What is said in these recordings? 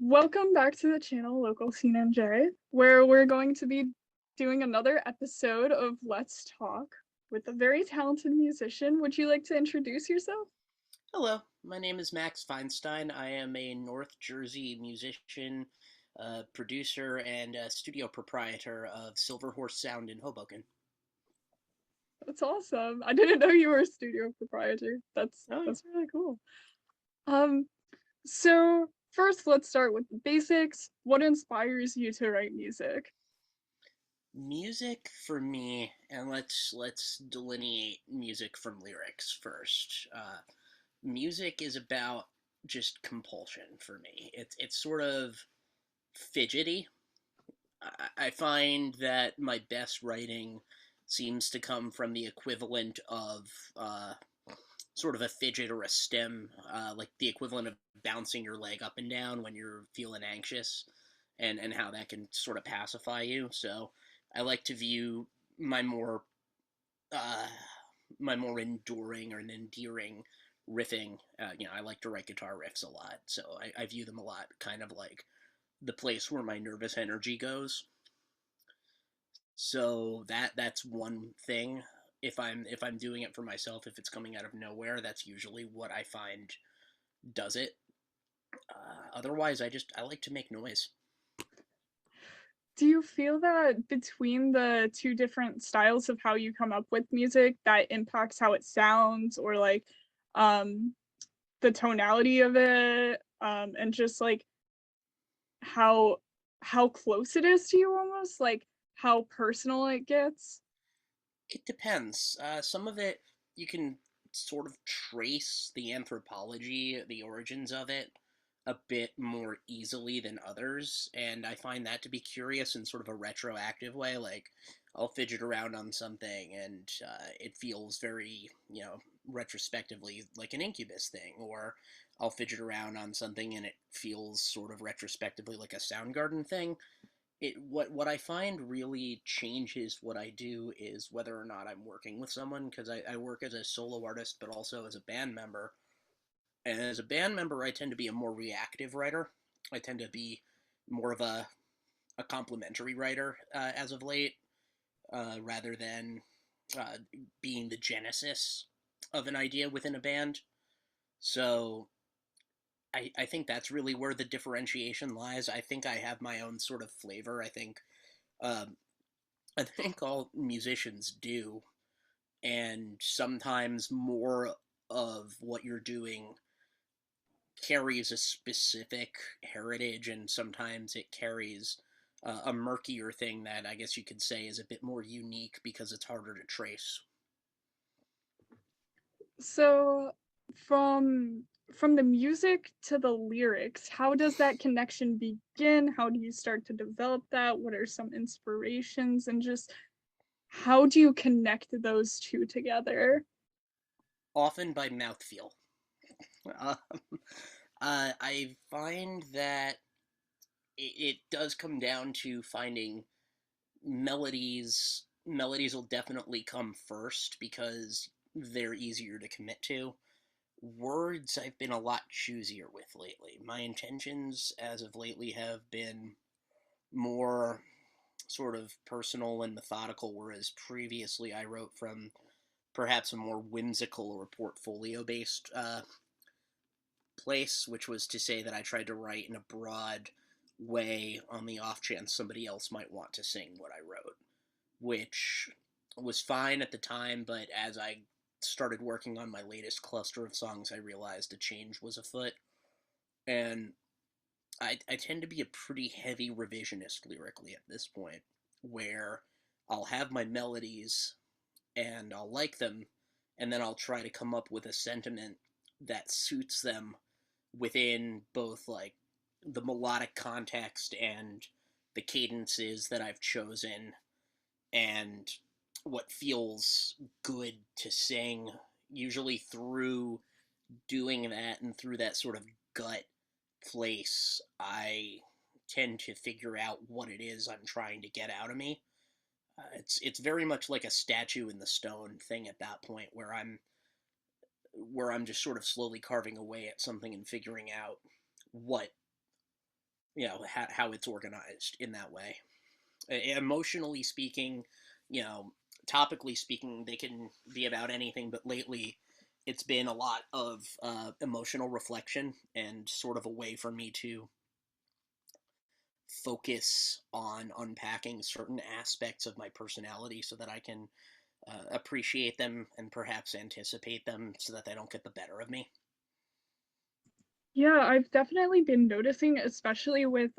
Welcome back to the channel LxcxlSceneNJ, where we're going to be doing another episode of Let's Talk with a very talented musician. Would you like to introduce yourself? Hello, my name is Max Feinstein. I am a North Jersey musician, producer, and studio proprietor of Silver Horse Sound in Hoboken. That's awesome. I didn't know you were a studio proprietor. That's Oh, yeah. that's really cool. Um, so first let's start with the basics. What inspires you to write music? Music for me, and let's delineate music from lyrics first. Music is about just compulsion for me. It's sort of fidgety. I find that my best writing seems to come from the equivalent of sort of a fidget or a stem, like the equivalent of bouncing your leg up and down when you're feeling anxious, and how that can sort of pacify you. So I like to view my more uh, my more enduring or endearing riffing. I like to write guitar riffs a lot, so I view them a lot kind of like the place where my nervous energy goes. So that's one thing. If I'm doing it for myself, if it's coming out of nowhere, that's usually what I find does it. Otherwise, I like to make noise. Do you feel that between the two different styles of how you come up with music that impacts how it sounds or um the tonality of it, and just like how how close it is to you, almost like how personal it gets? It depends. Some of it you can sort of trace the anthropology, the origins of it, a bit more easily than others, and I find that to be curious in sort of a retroactive way. Like, I'll fidget around on something, and it feels very, retrospectively like an Incubus thing, or I'll fidget around on something and it feels sort of retrospectively like a Soundgarden thing. What I find really changes what I do is whether or not I'm working with someone, because I work as a solo artist but also as a band member. And as a band member, I tend to be a more reactive writer. I tend to be more of a complimentary writer as of late, rather than uh, being the genesis of an idea within a band. So I think that's really where the differentiation lies. I think I have my own sort of flavor. Um, I think all musicians do, and sometimes more of what you're doing carries a specific heritage, and sometimes it carries a murkier thing that I guess you could say is a bit more unique because it's harder to trace. So from from the music to the lyrics, how does that connection begin? How do you start to develop that? What are some inspirations, and just how do you connect those two together? Often by mouthfeel. Um, I find that it does come down to finding melodies. Melodies will definitely come first because they're easier to commit to. Words I've been a lot choosier with lately. My intentions as of lately have been more sort of personal and methodical, whereas previously I wrote from perhaps a more whimsical or portfolio based place, which was to say that I tried to write in a broad way on the off chance somebody else might want to sing what I wrote, which was fine at the time, but as I started working on my latest cluster of songs, I realized a change was afoot. And I tend to be a pretty heavy revisionist lyrically at this point, where I'll have my melodies and I'll like them, and then I'll try to come up with a sentiment that suits them within both like the melodic context and the cadences that I've chosen and what feels good to sing, usually through doing that and through that sort of gut place, I tend to figure out what it is I'm trying to get out of me. It's very much like a statue in the stone thing at that point, where I'm just sort of slowly carving away at something and figuring out what how it's organized in that way. Emotionally speaking, you know, topically speaking, they can be about anything, but lately it's been a lot of emotional reflection and sort of a way for me to focus on unpacking certain aspects of my personality so that I can appreciate them and perhaps anticipate them so that they don't get the better of me. Yeah, I've definitely been noticing, especially with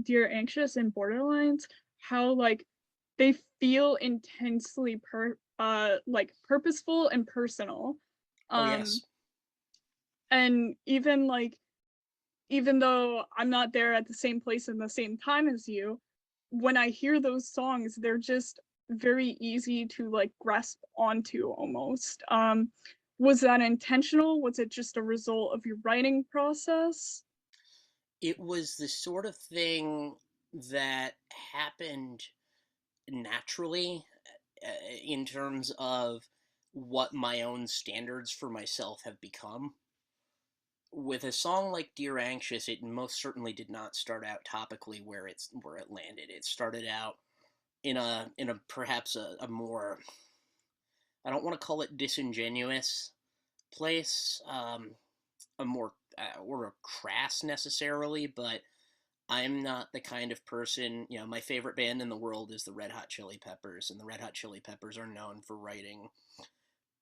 Dear Anxious and Borderlines, how like they feel intensely like purposeful and personal. Oh, Um yes. and even like even though I'm not there at the same place in the same time as you, when I hear those songs, they're just very easy to like grasp onto almost. Was that intentional? Was it just a result of your writing process? It was the sort of thing that happened naturally in terms of what my own standards for myself have become. With a song like Dear Anxious, it most certainly did not start out topically where it landed. It started out in a perhaps a more, I don't want to call it disingenuous place, a more or a crass necessarily, but I'm not the kind of person, my favorite band in the world is the Red Hot Chili Peppers, and the Red Hot Chili Peppers are known for writing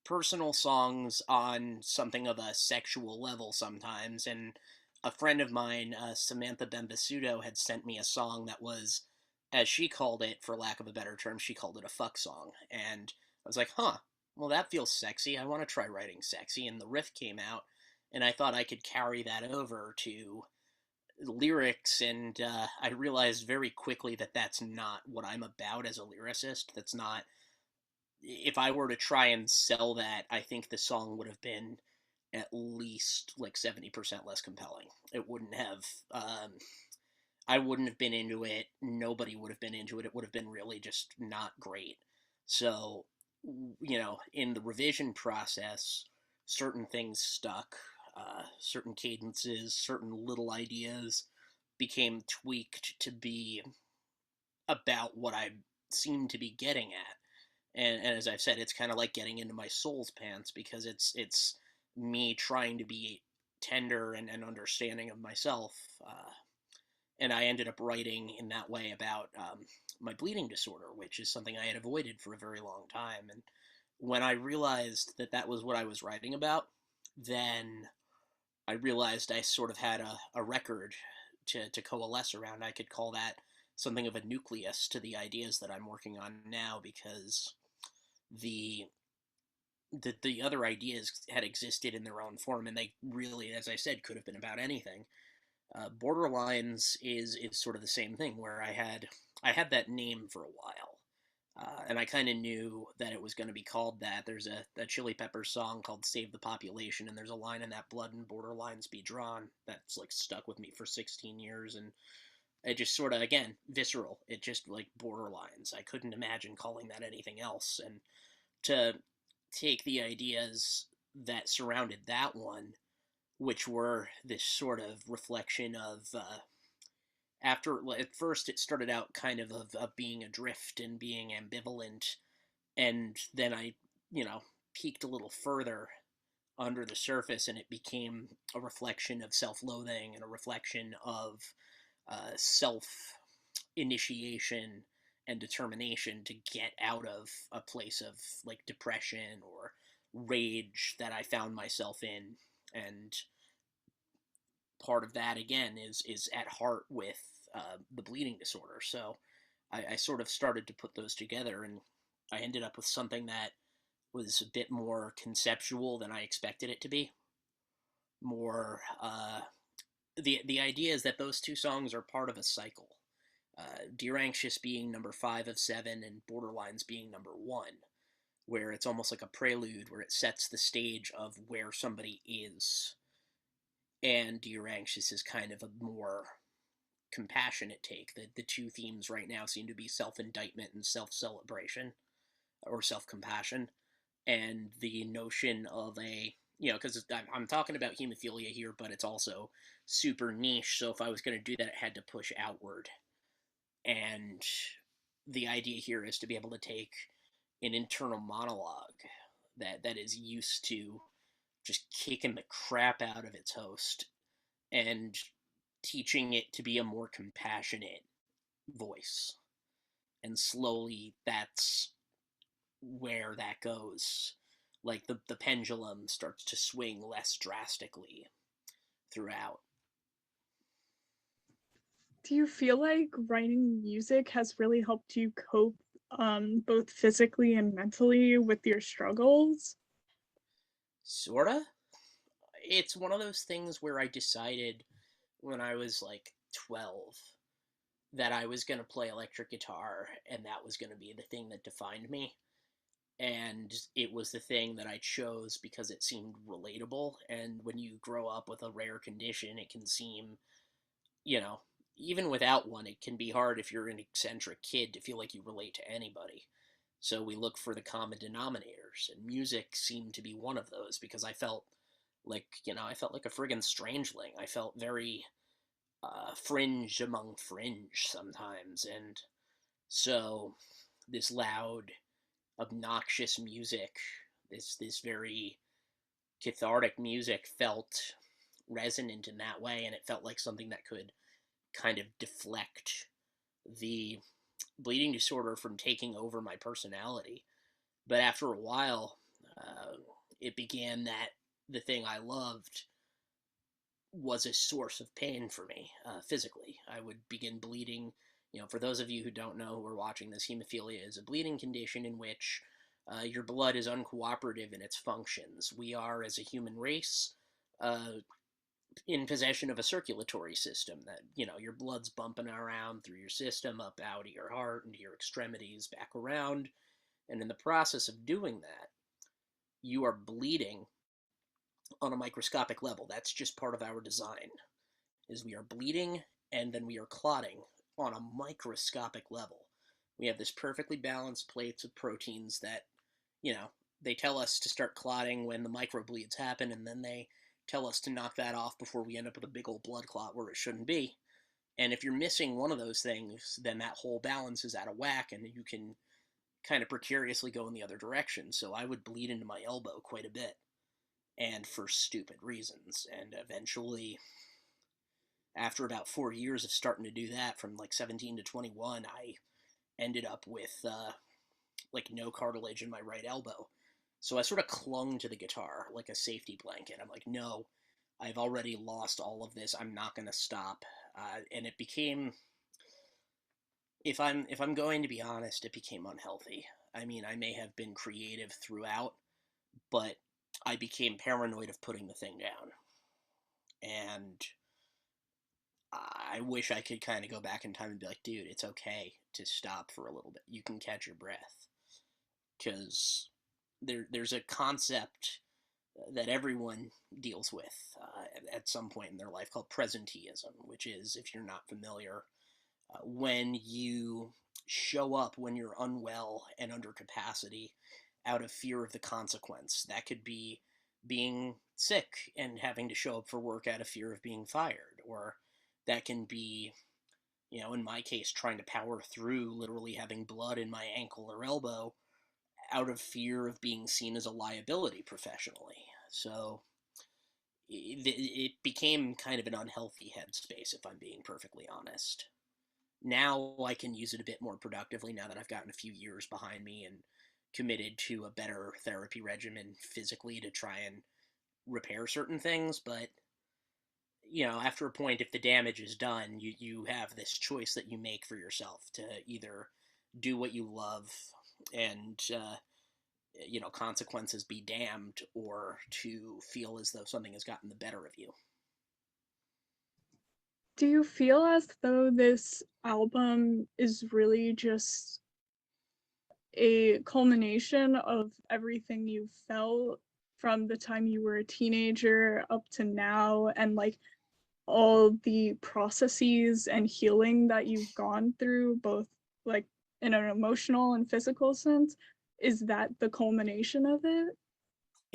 personal songs on something of a sexual level sometimes. And a friend of mine, Samantha Benvesuto, had sent me a song that was, as she called it, for lack of a better term, she called it a fuck song. And I was like, huh, well, that feels sexy. I want to try writing sexy. And the riff came out, and I thought I could carry that over to lyrics, and I realized very quickly that that's not what I'm about as a lyricist. That's not. If I were to try and sell that, I think the song would have been at least like 70% less compelling. It wouldn't have. I wouldn't have been into it. Nobody would have been into it. It would have been really just not great. So, in the revision process, certain things stuck, certain cadences, certain little ideas became tweaked to be about what I seemed to be getting at. And as I've said, it's kind of like getting into my soul's pants because it's me trying to be tender and understanding of myself. And I ended up writing in that way about my bleeding disorder, which is something I had avoided for a very long time. And when I realized that that was what I was writing about, then I realized I sort of had a record to coalesce around. I could call that something of a nucleus to the ideas that I'm working on now, because the the other ideas had existed in their own form, and they really, as I said, could have been about anything. Borderlines is sort of the same thing, where I had that name for a while, and I kind of knew that it was going to be called that. There's a Chili Peppers song called "Save the Population," and there's a line in that "Blood and Borderlines be drawn" that's like stuck with me for 16 years, and it just sort of, again, visceral. It just like borderlines. I couldn't imagine calling that anything else, and to take the ideas that surrounded that one, which were this sort of reflection of after at first it started out kind of being adrift and being ambivalent, and then I peeked a little further under the surface, and it became a reflection of self-loathing and a reflection of self initiation and determination to get out of a place of like depression or rage that I found myself in. And part of that again is at heart with the bleeding disorder. So I sort of started to put those together, and I ended up with something that was a bit more conceptual than I expected it to be. More the idea is that those two songs are part of a cycle. Dear Anxious being number 5 of 7, and Borderlines being number 1, where it's almost like a prelude where it sets the stage of where somebody is. And Dear Anxious is kind of a more compassionate take. The two themes right now seem to be self indictment and self celebration, or self compassion. And the notion of a because I'm talking about hemophilia here, but it's also super niche. So if I was going to do that, it had to push outward. And the idea here is to be able to take an internal monologue that is used to just kicking the crap out of its host and teaching it to be a more compassionate voice. And slowly that's where that goes. Like the pendulum starts to swing less drastically throughout. Do you feel like writing music has really helped you cope both physically and mentally with your struggles? Sorta. It's one of those things where I decided when I was like 12 that I was going to play electric guitar and that was going to be the thing that defined me. And it was the thing that I chose because it seemed relatable. And when you grow up with a rare condition, it can seem, you know, even without one, it can be hard if you're an eccentric kid to feel like you relate to anybody. So we look for the common denominators, and music seemed to be one of those because I felt like, I felt like a friggin' strangeling. I felt very fringe among fringe sometimes. And so this loud, obnoxious music, this very cathartic music felt resonant in that way, and it felt like something that could kind of deflect the bleeding disorder from taking over my personality. But after a while, it began that the thing I loved was a source of pain for me physically. I would begin bleeding. For those of you who don't know who are watching this, hemophilia is a bleeding condition in which your blood is uncooperative in its functions. We are, as a human race, in possession of a circulatory system that, your blood's bumping around through your system, up out of your heart, into your extremities, back around. And in the process of doing that, you are bleeding on a microscopic level. That's just part of our design, is we are bleeding and then we are clotting on a microscopic level. We have this perfectly balanced plates of proteins that, they tell us to start clotting when the microbleeds happen, and then they tell us to knock that off before we end up with a big old blood clot where it shouldn't be. And if you're missing one of those things, then that whole balance is out of whack, and you can kind of precariously go in the other direction. So I would bleed into my elbow quite a bit, and for stupid reasons. And eventually, after about 4 years of starting to do that, from like 17 to 21, I ended up with like no cartilage in my right elbow. So I sort of clung to the guitar like a safety blanket. I'm like, no, I've already lost all of this. I'm not going to stop. And it became, if I'm going to be honest, it became unhealthy. I mean, I may have been creative throughout, but I became paranoid of putting the thing down. And I wish I could kind of go back in time and be like, dude, it's okay to stop for a little bit. You can catch your breath. Because there's a concept that everyone deals with at some point in their life called presenteeism, which is, if you're not familiar, when you show up when you're unwell and under capacity out of fear of the consequence. That could be being sick and having to show up for work out of fear of being fired, or that can be, in my case, trying to power through literally having blood in my ankle or elbow out of fear of being seen as a liability professionally. So it became kind of an unhealthy headspace, if I'm being perfectly honest. Now I can use it a bit more productively now that I've gotten a few years behind me and committed to a better therapy regimen physically to try and repair certain things. But, after a point, if the damage is done, you have this choice that you make for yourself to either do what you love and, consequences be damned, or to feel as though something has gotten the better of you. Do you feel as though this album is really just a culmination of everything you felt from the time you were a teenager up to now, and like all the processes and healing that you've gone through, both like in an emotional and physical sense? Is that the culmination of it?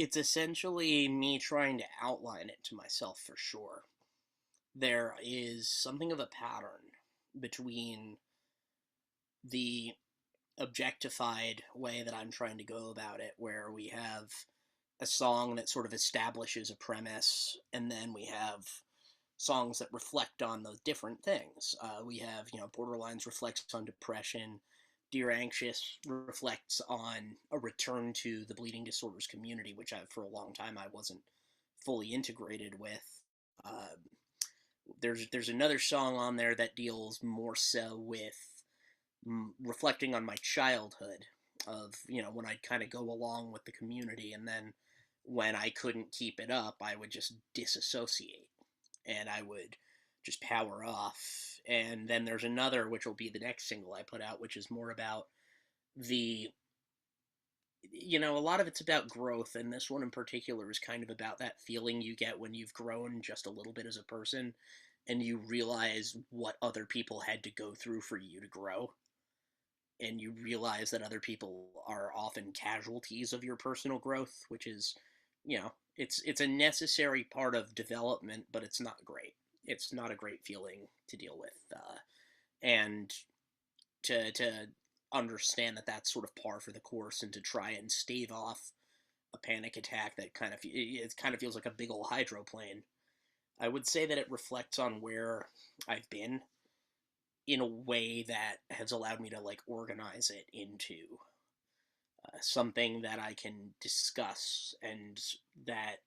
It's essentially me trying to outline it to myself for sure. There is something of a pattern between the objectified way that I'm trying to go about it, where we have a song that sort of establishes a premise, and then we have songs that reflect on those different things. We have, Borderlines reflects on depression. Dear Anxious reflects on a return to the bleeding disorders community, which for a long time I wasn't fully integrated with. Uh, there's another song on there that deals more so with reflecting on my childhood of when I'd kind of go along with the community, and then when I couldn't keep it up, I would just disassociate and I would just power off. And then there's another, which will be the next single I put out, which is more about the a lot of it's about growth, and this one in particular is kind of about that feeling you get when you've grown just a little bit as a person and you realize what other people had to go through for you to grow, and you realize that other people are often casualties of your personal growth, which is, it's a necessary part of development, but it's not great. It's not a great feeling to deal with, and to understand that that's sort of par for the course, and to try and stave off a panic attack that kind of feels like a big old hydroplane. I would say that it reflects on where I've been in a way that has allowed me to organize it into something that I can discuss, and that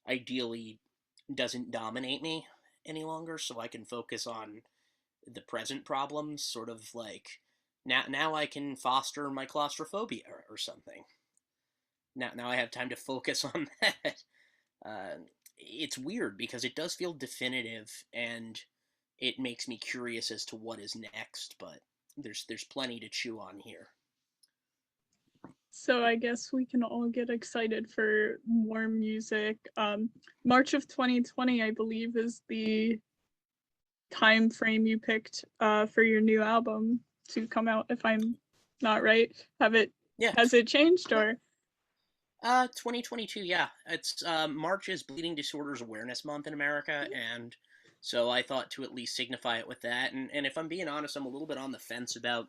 ideally doesn't dominate me any longer, so I can focus on the present problems, sort of like now I can foster my claustrophobia or something. Now I have time to focus on that. It's weird because it does feel definitive, and it makes me curious as to what is next, but there's plenty to chew on here. So I guess we can all get excited for more music. March of 2020, I believe, is the time frame you picked for your new album to come out, if I'm not right. Yeah. Has it changed, or? 2022, yeah. It's March is Bleeding Disorders Awareness Month in America, and so I thought to at least signify it with that. And if I'm being honest, I'm a little bit on the fence about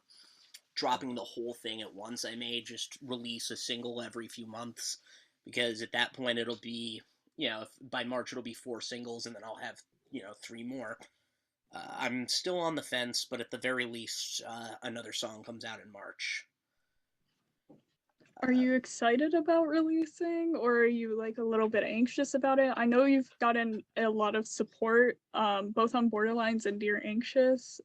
dropping the whole thing at once. I may just release a single every few months, because at that point it'll be, if by March it'll be 4 singles, and then I'll have, 3 more. I'm still on the fence, but at the very least, another song comes out in March. Are you excited about releasing, or are you a little bit anxious about it? I know you've gotten a lot of support, both on Borderlines and Dear Anxious.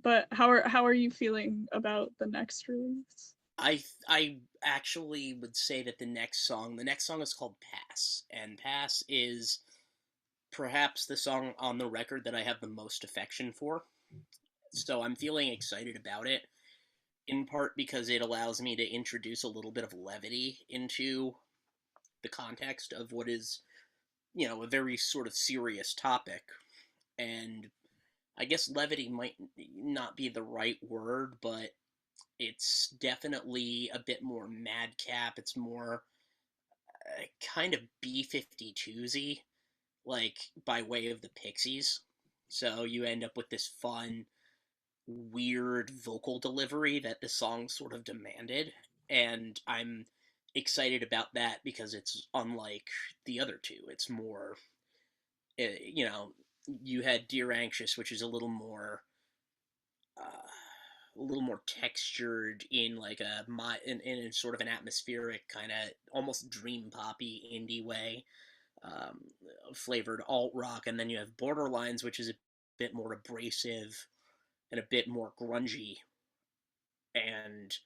But how are you feeling about the next release? I actually would say that the next song is called Pass, and Pass is perhaps the song on the record that I have the most affection for. So I'm feeling excited about it, in part because it allows me to introduce a little bit of levity into the context of what is, a very sort of serious topic. And I guess levity might not be the right word, but it's definitely a bit more madcap. It's more kind of B-52s-y, by way of the Pixies. So you end up with this fun, weird vocal delivery that the song sort of demanded, and I'm excited about that because it's unlike the other two. It's more, you had Dear Anxious, which is a little more textured in in sort of an atmospheric kind of almost dream poppy indie way, um, flavored alt rock, and then you have Borderlines, which is a bit more abrasive and a bit more grungy, and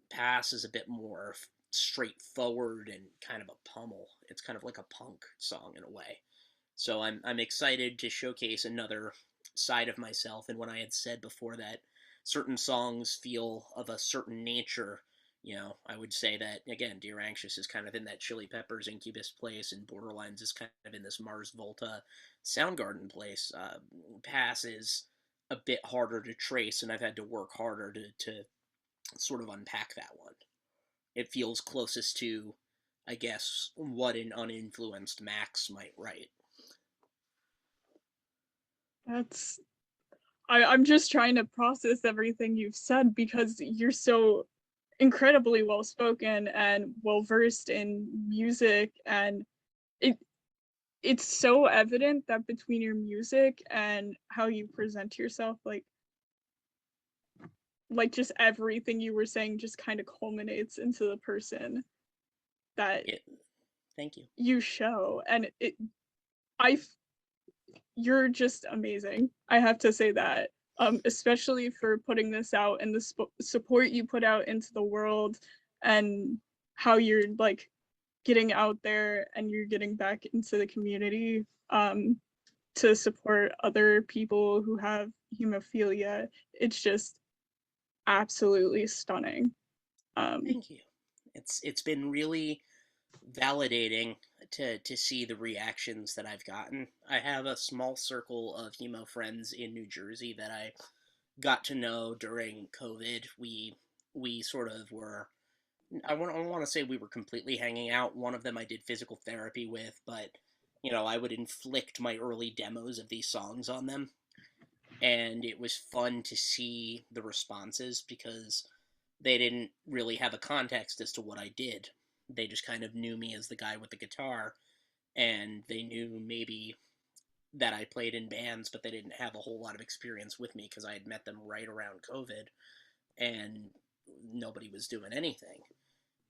Pass is a bit more straightforward and kind of a pummel. It's kind of like a punk song in a way. So I'm excited to showcase another side of myself. And when I had said before that certain songs feel of a certain nature, I would say that again, Dear Anxious is kind of in that Chili Peppers Incubus place, and Borderlines is kind of in this Mars Volta Soundgarden place. Pass is a bit harder to trace, and I've had to work harder to sort of unpack that one. It feels closest to I guess, what an uninfluenced Max might write. That's I'm just trying to process everything you've said because you're so incredibly well spoken and well versed in music, and it it's so evident that between your music and how you present yourself, like just everything you were saying just kind of culminates into the person that It, thank you. you show. And I you're just amazing. I have to say that. Especially for putting this out and the support you put out into the world, and how you're like getting out there and you're getting back into the community, to support other people who have hemophilia. It's just absolutely stunning. Um, Thank you. It's been really validating to see the reactions that I've gotten. I have a small circle of hemo friends in New Jersey that I got to know during COVID. We sort of were. I want to say we were completely hanging out. One of them I did physical therapy with, but I would inflict my early demos of these songs on them, and it was fun to see the responses because they didn't really have a context as to what I did. They just kind of knew me as the guy with the guitar, and they knew maybe that I played in bands, but they didn't have a whole lot of experience with me because I had met them right around COVID, and nobody was doing anything.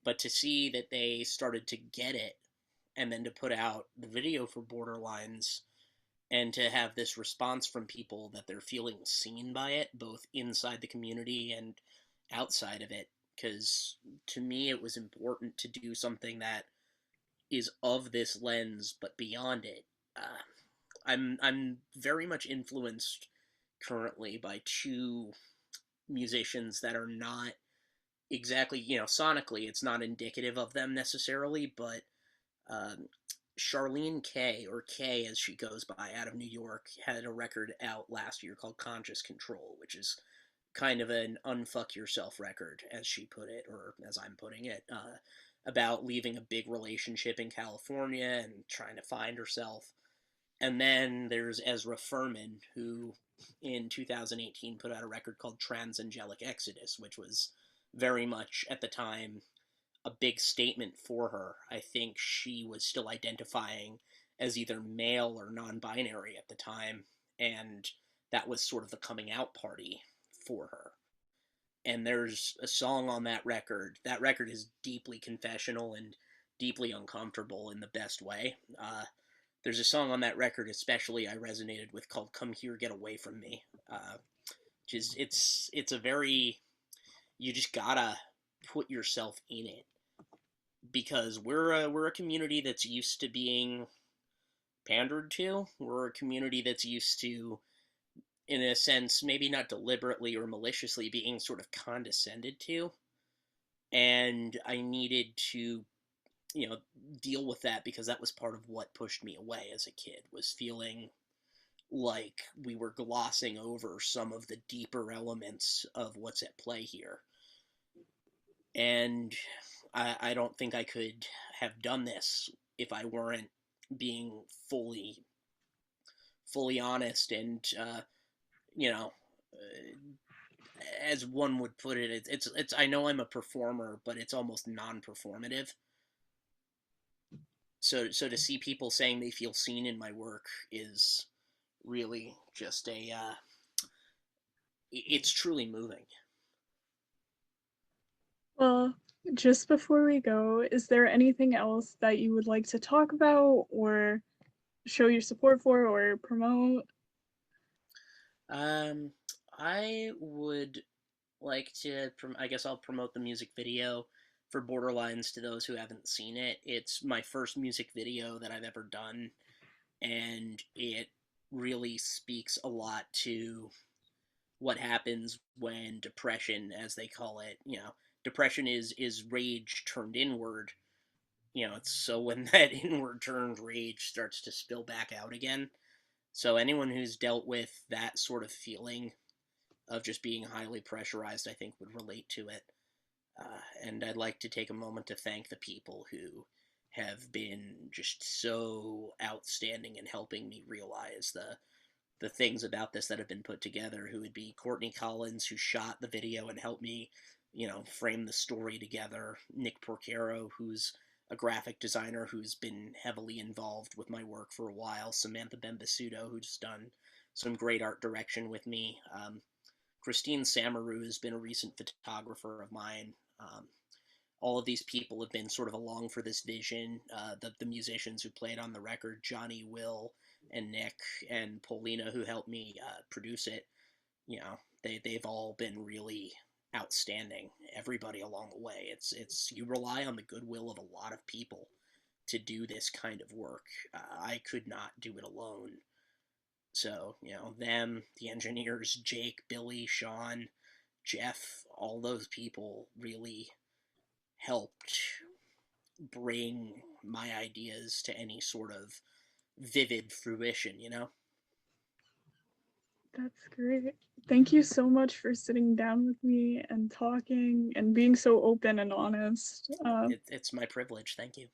But to see that they started to get it, and then to put out the video for Borderlines, and to have this response from people that they're feeling seen by it, both inside the community and outside of it, because to me it was important to do something that is of this lens but beyond it. I'm very much influenced currently by two musicians that are not exactly, sonically it's not indicative of them necessarily, but um, Charlene K, or K as she goes by, out of New York, had a record out last year called Conscious Control, which is kind of an unfuck yourself record, as she put it, or as I'm putting it, about leaving a big relationship in California and trying to find herself. And then there's Ezra Furman, who in 2018 put out a record called Transangelic Exodus, which was very much at the time a big statement for her. I think she was still identifying as either male or non binary at the time, and that was sort of the coming out party for her. And there's a song on that record. That record is deeply confessional and deeply uncomfortable in the best way. There's a song on that record, especially I resonated with, called "Come Here, Get Away from Me," which is it's a very, you just gotta put yourself in it, because we're a community that's used to being pandered to. We're a community that's used to, in a sense, maybe not deliberately or maliciously, being sort of condescended to. And I needed to, you know, deal with that, because that was part of what pushed me away as a kid, was feeling like we were glossing over some of the deeper elements of what's at play here. And I don't think I could have done this if I weren't being fully honest, and you know as one would put it, it's I know I'm a performer, but it's almost non-performative. So to see people saying they feel seen in my work is really just it's truly moving. well, just before we go, is there anything else that you would like to talk about or show your support for or promote? um I would like to, I guess I'll promote the music video for Borderlines to those who haven't seen it. It's my first music video that I've ever done, and it really speaks a lot to what happens when depression, as they call it, depression is rage turned inward. It's so when that inward turned rage starts to spill back out again. So anyone who's dealt with that sort of feeling of just being highly pressurized, I think, would relate to it. And I'd like to take a moment to thank the people who have been just so outstanding in helping me realize the things about this that have been put together, who would be Courtney Collins, who shot the video and helped me, frame the story together, Nick Porcaro, who's a graphic designer who's been heavily involved with my work for a while, Samantha Bembasudo, who's done some great art direction with me, Christine Samaru has been a recent photographer of mine. All of these people have been sort of along for this vision. The musicians who played on the record, Johnny, Will, and Nick, and Paulina, who helped me produce it, they've all been really outstanding. Everybody along the way. It's you rely on the goodwill of a lot of people to do this kind of work. I could not do it alone. So, them, the engineers, Jake, Billy, Sean, Jeff, all those people really helped bring my ideas to any sort of vivid fruition. That's great. Thank you so much for sitting down with me and talking and being so open and honest. It's my privilege. Thank you.